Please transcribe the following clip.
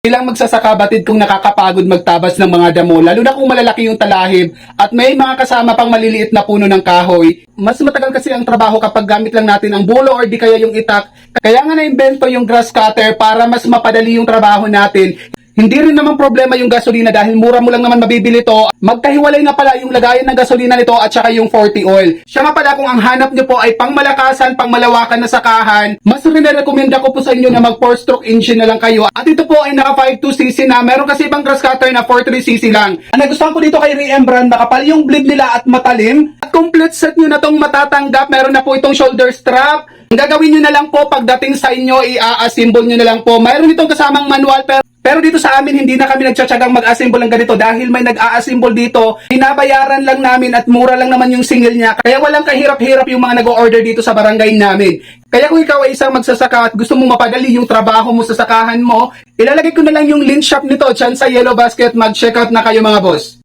Bilang magsasaka, batid kung nakakapagod magtabas ng mga damo, lalo na kung malalaki yung talahib at may mga kasama pang maliliit na puno ng kahoy. Mas matagal kasi ang trabaho kapag gamit lang natin ang bulo or di kaya yung itak. Kaya nga na-invento yung grass cutter para mas mapadali yung trabaho natin. Hindi rin naman problema yung gasolina dahil mura mo lang naman mabibili to. Magkahiwalay na pala yung lagayan ng gasolina nito at saka yung 40 oil. Siya nga pala, kung ang hanap nyo po ay pangmalakasan, pangmalawakan na sakahan, mas rin-recommenda ko po sa inyo na mag 4-stroke engine na lang kayo. At ito po ay naka 52cc na. Meron kasi ibang grass cutter na 43cc lang. Ang nagustuhan ko dito kay Rembrandt, makapal yung blade nila at matalim. At complete set nyo na tong matatanggap. Meron na po itong shoulder strap. Ang gagawin nyo na lang po pagdating sa inyo, i-assemble nyo na lang po. Mayroon itong kasamang manual, pero dito sa amin hindi na kami nagtsatsagang mag-assemble ng ganito dahil may nag-a-assemble dito. Binabayaran lang namin at mura lang naman yung single niya. Kaya walang kahirap-hirap yung mga nag-o-order dito sa barangay namin. Kaya kung ikaw ay isang magsasaka at gusto mong mapadali yung trabaho mo sa sakahan mo, ilalagay ko na lang yung link shop nito dyan sa Yellow Basket. Mag-checkout na kayo mga boss.